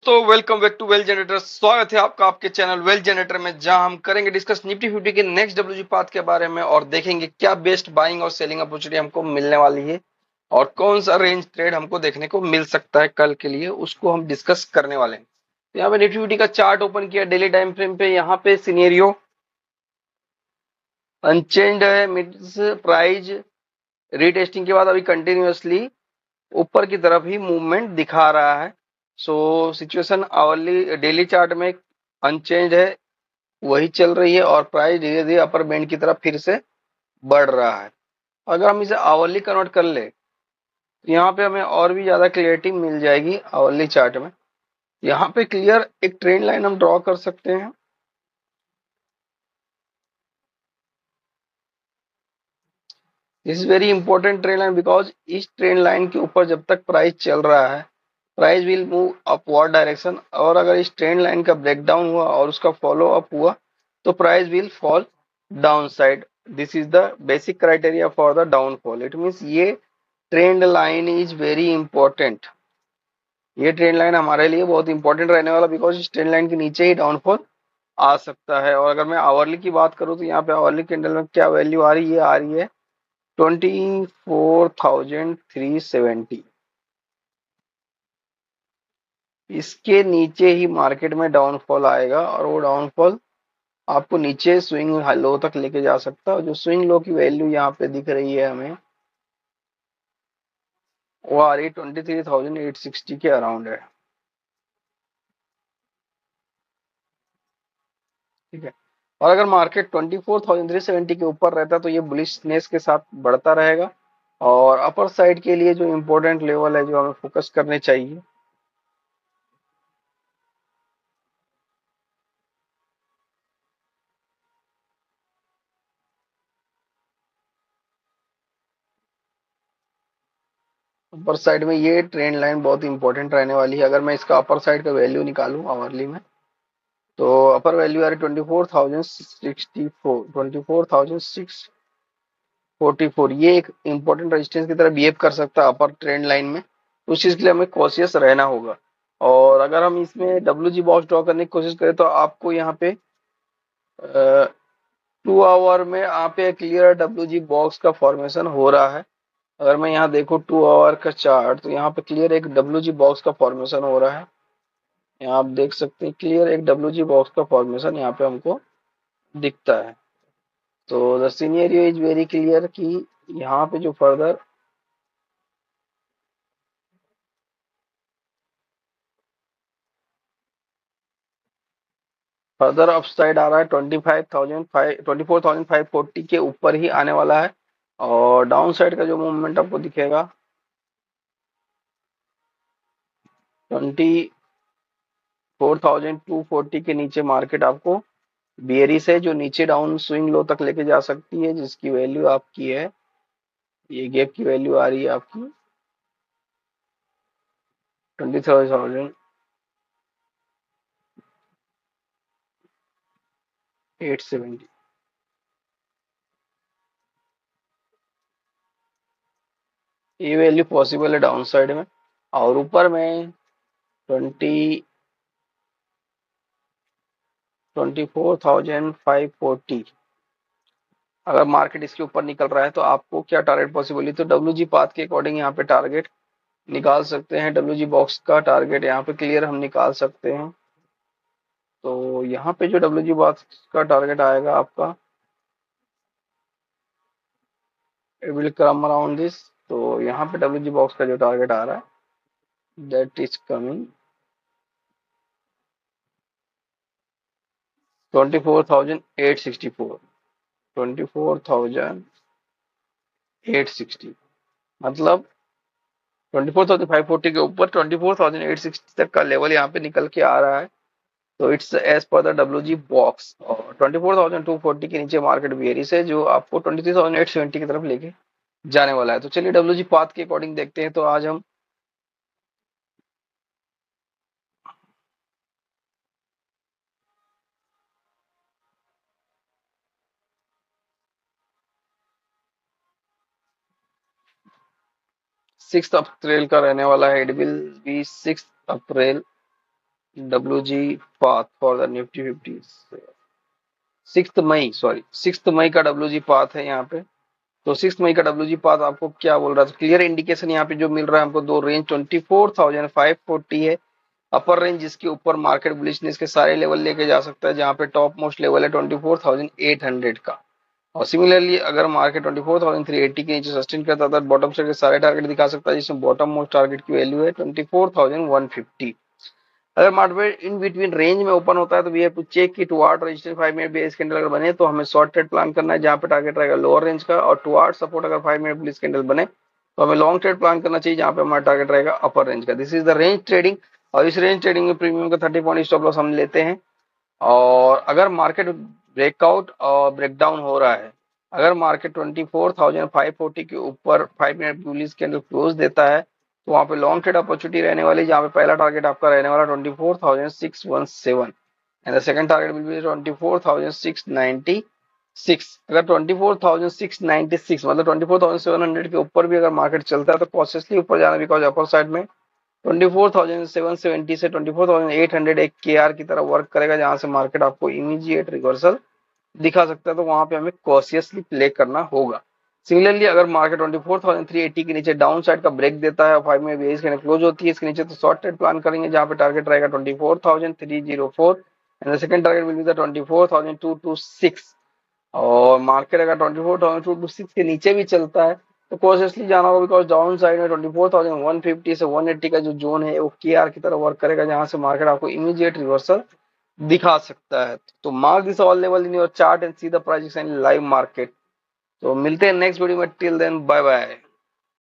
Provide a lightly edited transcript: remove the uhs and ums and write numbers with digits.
तो welcome back to well generator. स्वागत है आपका आपके चैनल वेल जनरेटर में, जहां हम करेंगे डिस्कस निफ्टी फिफ्टी के नेक्स्ट डब्ल्यूजी पाथ के बारे में और देखेंगे क्या बेस्ट बाइंग और सेलिंग अपॉर्चुनिटी हमको मिलने वाली है और कौन सा रेंज ट्रेड हमको देखने को मिल सकता है कल के लिए, उसको हम डिस्कस करने वाले हैं। तो यहाँ पे निफ्टी फिफ्टी का चार्ट ओपन किया डेली टाइम फ्रेम पे। यहाँ पे सिनेरियो अनचेंज्ड है, मिड्स प्राइस रीटेस्टिंग के बाद अभी कंटिन्यूअसली ऊपर की तरफ ही मूवमेंट दिखा रहा है। So situation hourly daily chart में अनचेंज है, वही चल रही है और प्राइस धीरे धीरे अपर बैंड की तरफ फिर से बढ़ रहा है। अगर हम इसे आवरली कन्वर्ट कर ले तो यहाँ पे हमें और भी ज्यादा क्लियरिटी मिल जाएगी आवरली चार्ट में। यहाँ पे क्लियर एक ट्रेंड लाइन हम ड्रॉ कर सकते हैं। This is very important trend line because इस ट्रेंड लाइन के ऊपर जब तक प्राइस चल रहा है price will move upward direction, और अगर इस ट्रेंड लाइन का ब्रेकडाउन हुआ और उसका फॉलो अप हुआ तो price will fall down side. This is the basic criteria for the downfall. It means ये trend line is very important. ये ट्रेंड लाइन हमारे लिए बहुत इंपॉर्टेंट रहने वाला, बिकॉज इस ट्रेंड लाइन के नीचे ही डाउनफॉल आ सकता है। और अगर मैं आवरली की बात करूं तो यहाँ पे आवरली कैंडल में क्या वैल्यू आ रही है, 24,370। इसके नीचे ही मार्केट में डाउनफॉल आएगा और वो डाउनफॉल आपको नीचे स्विंग लो तक लेके जा सकता है। जो स्विंग लो की वैल्यू यहाँ पे दिख रही है हमें, वो आ रही है 23,860 के अराउंड है। ठीक है, और अगर मार्केट 24,370 के ऊपर रहता तो ये बुलिशनेस के साथ बढ़ता रहेगा। और अपर साइड के लिए जो इम्पोर्टेंट लेवल है जो हमें फोकस करने चाहिए, अपर साइड में ये ट्रेंड लाइन बहुत इंपॉर्टेंट रहने वाली है। अगर मैं इसका अपर साइड का वैल्यू निकालूं आवरली में, तो अपर वैल्यू आ रही 24,064, 24,644। ये एक इंपॉर्टेंट रेजिस्टेंस की तरह बिहेव कर सकता है अपर ट्रेंड लाइन में, तो उस चीज के लिए हमें कॉशियस रहना होगा। और अगर हम इसमें डब्ल्यू जी बॉक्स ड्रॉ करने की कोशिश करें तो आपको यहाँ पे 2 आवर में यहाँ पे क्लियर डब्ल्यू जी बॉक्स का फॉर्मेशन हो रहा है। अगर मैं यहाँ देखूँ 2 आवर का चार्ट, तो यहाँ पे क्लियर एक डब्ल्यू जी बॉक्स का फॉर्मेशन हो रहा है। यहाँ आप देख सकते हैं क्लियर एक डब्ल्यू जी बॉक्स का फॉर्मेशन यहाँ पे हमको दिखता है। तो the scenario is very clear कि यहाँ पे जो फर्दर अपसाइड आ रहा है 24,540 के ऊपर ही आने वाला है। और डाउन साइड का जो मूवमेंट आपको दिखेगा 24,240 के नीचे मार्केट आपको बियरिश है, जो नीचे डाउन स्विंग लो तक लेके जा सकती है, जिसकी वैल्यू आपकी है, ये गैप की वैल्यू आ रही है आपकी 23,870। ये वैल्यू पॉसिबल है डाउन साइड में। और ऊपर में 24,540, अगर मार्केट इसके ऊपर निकल रहा है तो आपको क्या टारगेट पॉसिबल है, तो डब्ल्यू जी पाथ के अकॉर्डिंग यहाँ पे टारगेट निकाल सकते हैं। डब्ल्यू जी बॉक्स का टारगेट यहाँ पे क्लियर हम निकाल सकते हैं। तो यहाँ पे जो डब्ल्यू जी बॉक्स का टारगेट आएगा आपका, it will come around this. तो यहाँ पे डब्ल्यू जी बॉक्स का जो टारगेट आ रहा है दैट इज कमिंग 24,864, 24,860, मतलब 24,540 के ऊपर 24,860 तक का लेवल यहाँ पे निकल के आ रहा है। तो it's as per the W G box. और 24,240 के नीचे मार्केट बेयरिश है, जो आपको 23,870 की तरफ लेके जाने वाला है। तो चलिए डब्ल्यू जी पाथ के अकॉर्डिंग देखते हैं। तो आज हम सिक्स अप्रैल का रहने वाला है, it will be 6 April WG path for the Nifty 50 6 मई का WG पाथ है यहाँ पे। तो 6 मई का WG पाथ आपको क्या बोल रहा है, क्लियर इंडिकेशन यहाँ पे जो मिल रहा है हमको, दो रेंज 24,540 है अपर रेंज, जिसके ऊपर मार्केट बुलिशनेस के सारे लेवल लेके जा सकता है, जहाँ पे टॉप मोस्ट लेवल है 24,800 का। और सिमिलरली अगर मार्केट 24,380 के नीचे सस्टेन करता था, बॉटम साइड के सारे टारगेट दिखा सकता है, जिसमें बॉटम मोस्ट टारगेट की वैल्यू है 24,150। अगर मार्केट इन बिटवीन रेंज में ओपन होता है तो वी हैव टू चेक कि toward resistance 5 minute base candle अगर बने तो हमें शॉर्ट ट्रेड प्लान करना है, जहां पे टारगेट रहेगा लोअर रेंज का, और टुवार्ड सपोर्ट अगर 5 मिनट बुलिश कैंडल बने तो हमें लॉन्ग ट्रेड प्लान करना चाहिए, जहां पे हमारा टारगेट रहेगा अपर रेंज का। This is the range trading. और इस रेंज ट्रेडिंग में प्रीमियम का 30 पॉइंट स्टॉप लॉस हम लेते हैं। और अगर मार्केट ब्रेकआउट और ब्रेकडाउन हो रहा है, अगर मार्केट 24,540 के ऊपर 5 मिनट बुलिश कैंडल क्लोज देता है तो वहां पे लॉन्ग ट्रेड अपॉर्चुनिटी रहने वाली, जहां पे पहला टारगेट आपका रहने वाला 24,617 and the second target will be 24,696। अगर 24,696 मतलब 24,700 के ऊपर भी अगर मार्केट चलता है तो कॉशियसली ऊपर जाना, बिकॉज अपर साइड में 24,770 से 24,800 एक के आर की तरह वर्क करेगा, जहां से मार्केट आपको इमीडिएट रिवर्सल दिखा सकता है, तो वहां पे हमें कॉशियसली प्ले करना होगा। सिमिलरली अगर मार्केट 24,380 के नीचे डाउन साइड का ब्रेक देता है और 5 में बेस कैंडल क्लोज होती है इसके नीचे, तो शॉर्ट ट्रेड प्लान करेंगे, जहां पे टारगेट रहेगा 24,304 and the second target will be the 24,226। और मार्केट अगर 24,226 के नीचे भी चलता है तो कॉशियसली जाना होगा, बिकॉज डाउन साइड में 24,150 से 180 का जो जोन है वो के आर की तरह वर्क करेगा, जहां से मार्केट आपको इमीडिएट रिवर्सल दिखा सकता है। तो mark this all level in your chart and see the price in live market. तो मिलते हैं नेक्स्ट वीडियो में, टिल देन बाय बाय।